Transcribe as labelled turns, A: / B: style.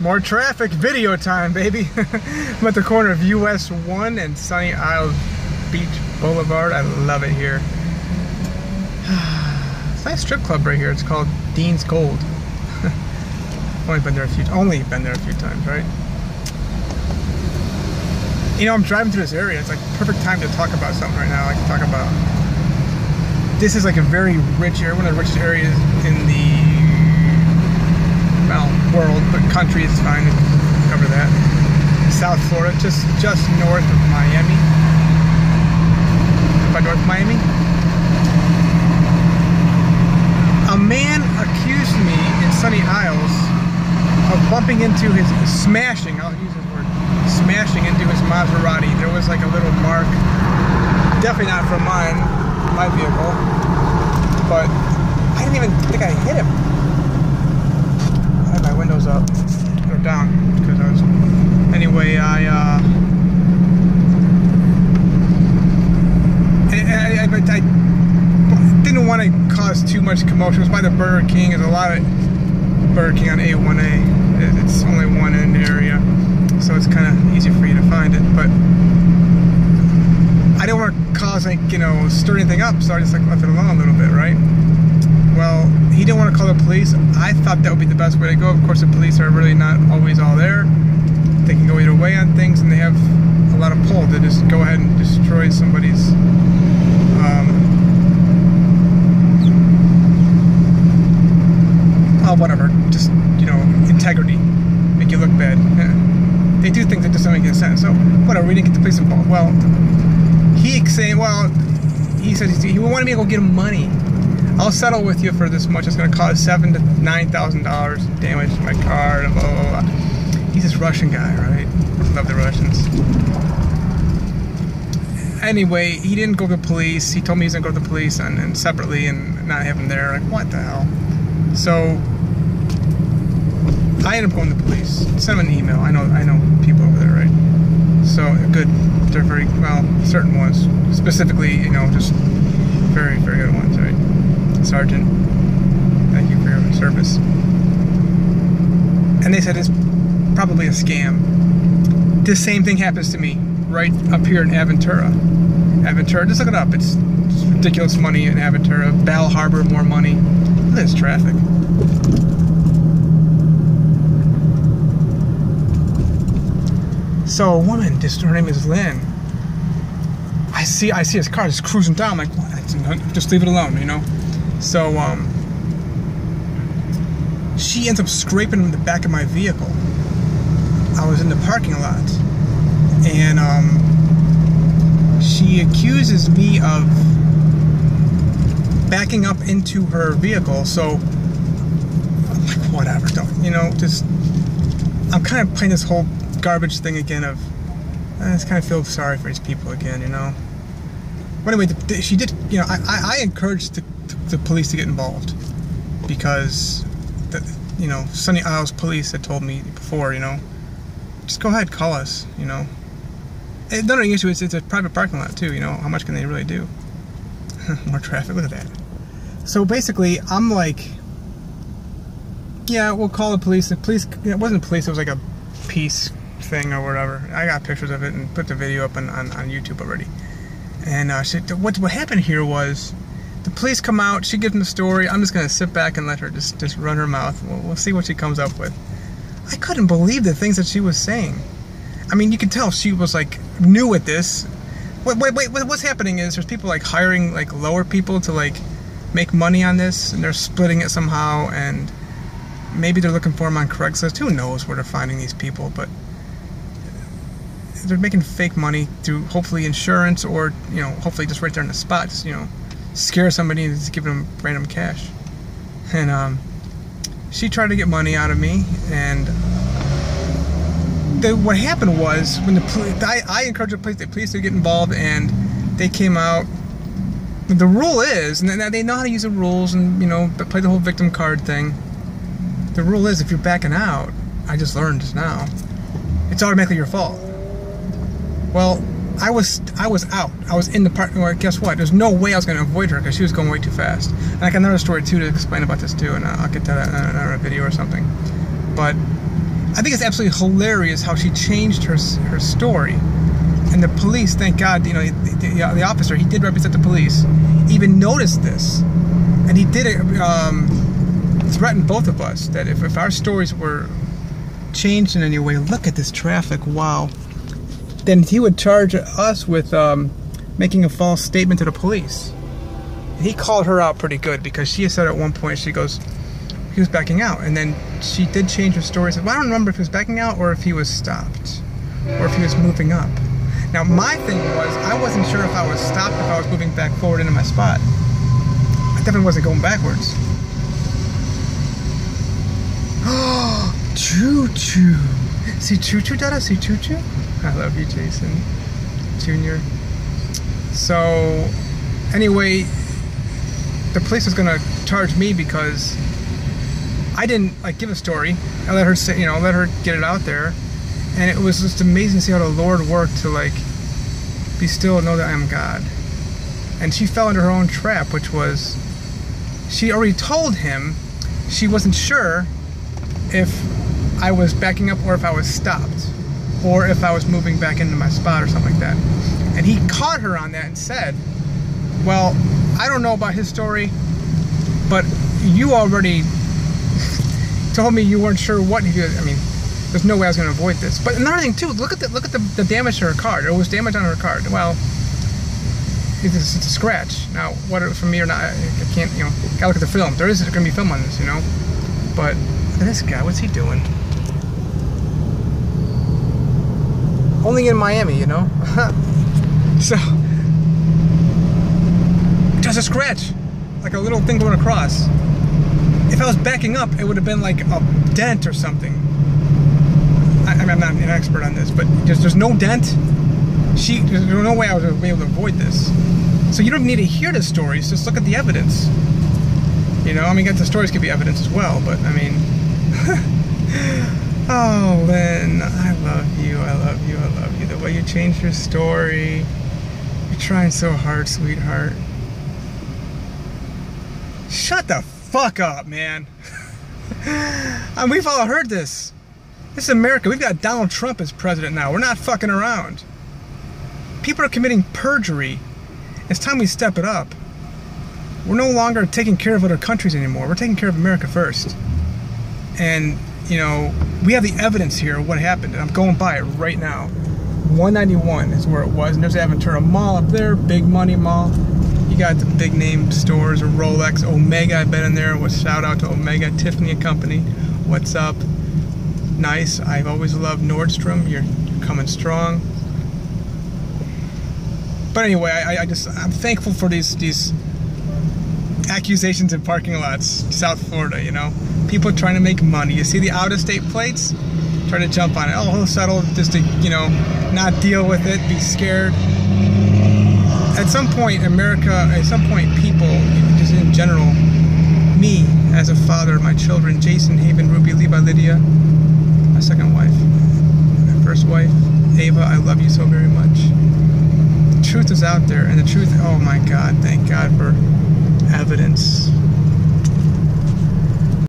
A: More traffic, video time, baby. I'm at the corner of US 1 and Sunny Isles Beach Boulevard. I love it here. It's a nice strip club right here. It's called Dean's Gold. Only been there a few times, right? You know, I'm driving through this area. It's like perfect time to talk about something right now. I can talk about. This is like a very rich area, one of the richest areas in the world, but country is fine to cover that. South Florida, just north of Miami. By North Miami. A man accused me in Sunny Isles of bumping into smashing, I'll use this word, smashing into his Maserati. There was like a little mark, definitely not from my vehicle, but I didn't even think I hit him. I had my windows up or down because I was. Anyway, I didn't want to cause too much commotion. It was by the Burger King. There's a lot of Burger King on A1A. It's only one in the area, so it's kind of easy for you to find it. But I didn't want to cause, like, you know, stir anything up, so I just like left it alone a little bit, right? Well, he didn't want to call the police. I thought that would be the best way to go. Of course, the police are really not always all there. They can go either way on things, and they have a lot of pull to just go ahead and destroy somebody's whatever, just, you know, integrity, make you look bad. They do things that just don't make any sense. So whatever, we didn't get the police involved. Well, he said he wanted me to go get him money. I'll settle with you for this much. It's going to cost $7,000 to $9,000 damage to my car and blah, blah, blah. He's this Russian guy, right? Love the Russians. Anyway, he didn't go to the police. He told me he was going to go to the police and separately and not have him there. Like, what the hell? So I ended up going to the police. Sent him an email. I know people over there, right? So good. They're very, well, certain ones. Specifically, you know, just very, very good ones, right? Sergeant, thank you for your service. And they said it's probably a scam. This same thing happens to me right up here in Aventura. Aventura, just look it up. It's ridiculous money in Aventura. Bal Harbor, more money. Look at this traffic. So a woman, her name is Lynn. I see his car just cruising down. I'm like, what? Just leave it alone, you know. So she ends up scraping the back of my vehicle. I was in the parking lot, and she accuses me of backing up into her vehicle. So I'm like, whatever, don't, you know, just, I'm kind of playing this whole garbage thing again of, I just kind of feel sorry for these people again, you know. But anyway, she did, you know, I encouraged the police to get involved because, you know, Sunny Isles police had told me before, you know, just go ahead, call us, you know. Another issue is it's a private parking lot too, you know, how much can they really do? More traffic, look at that. So basically, I'm like, yeah, we'll call the police. The police, it wasn't police, it was like a peace thing or whatever. I got pictures of it and put the video up on YouTube already. And what happened here was, the police come out, she gives them the story, I'm just going to sit back and let her just run her mouth. We'll see what she comes up with. I couldn't believe the things that she was saying. I mean, you can tell she was like new at this. Wait, what's happening is there's people like hiring like lower people to like make money on this, and they're splitting it somehow, and maybe they're looking for them on Craigslist. Who knows where they're finding these people, but they're making fake money through hopefully insurance, or, you know, hopefully just right there in the spot, just, you know, scare somebody and just give them random cash. And she tried to get money out of me, and what happened was, when the police, I encouraged the police to get involved, and they came out. The rule is, and they know how to use the rules, and, you know, play the whole victim card thing. The rule is, if you're backing out, I just learned just now, it's automatically your fault. Well, I was out. I was in the parking lot. Guess what? There's no way I was going to avoid her because she was going way too fast. And I got another story too to explain about this too, and I'll get to that in another video or something. But I think it's absolutely hilarious how she changed her story. And the police, thank God, you know, the officer, he did represent the police, even noticed this. And he did threaten both of us that if our stories were changed in any way, look at this traffic, wow, then he would charge us with making a false statement to the police. And he called her out pretty good, because she said at one point, she goes, he was backing out, and then she did change her story. So, well, I don't remember if he was backing out or if he was stopped or if he was moving up. Now my thing was, I wasn't sure if I was stopped, if I was moving back forward into my spot. I definitely wasn't going backwards. Oh, Choo-choo. See Choo-choo, Dada? See Choo-choo? I love you, Jason Jr. So, anyway, the police was gonna charge me because I didn't give a story. I let her say, you know, let her get it out there, and it was just amazing to see how the Lord worked to be still and know that I am God. And she fell into her own trap, which was, she already told him she wasn't sure if I was backing up or if I was stopped or if I was moving back into my spot or something like that. And he caught her on that and said, well, I don't know about his story, but you already told me you weren't sure what he did. I mean, there's no way I was going to avoid this. But another thing too, look at the damage to her car. There was damage on her car. Well, it's a scratch. Now, whether it was from me or not, I can't, you know, gotta look at the film. There is going to be film on this, you know. But look at this guy. What's he doing? Only in Miami, you know. So, just a scratch, like a little thing going across. If I was backing up, it would have been like a dent or something. I mean, I'm not an expert on this, but there's no dent. There's no way I was going to be able to avoid this. So you don't need to hear the stories, just look at the evidence. You know, I mean, the stories could be evidence as well, but I mean, oh, Lynn, I love you, I love you, I love you. The way you changed your story, you're trying so hard, sweetheart. Shut the fuck up, man. And we've all heard this. This is America. We've got Donald Trump as president now. We're not fucking around. People are committing perjury. It's time we step it up. We're no longer taking care of other countries anymore. We're taking care of America first. And, you know, we have the evidence here of what happened. And I'm going by it right now. 191 is where it was. And there's the Aventura Mall up there. Big money mall. You got the big name stores, Rolex, Omega, I've been in there. Shout out to Omega, Tiffany & Company. What's up? Nice. I've always loved Nordstrom. You're coming strong. But anyway, I'm thankful for these accusations in parking lots, South Florida, you know. People trying to make money. You see the out-of-state plates? Try to jump on it. Oh, he'll settle just to, you know, not deal with it, be scared. At some point, America, at some point, people, just in general, me, as a father of my children, Jason, Haven, Ruby, Levi, Lydia, my second wife, my first wife, Ava, I love you so very much. The truth is out there, and the truth, oh my God, thank God for evidence.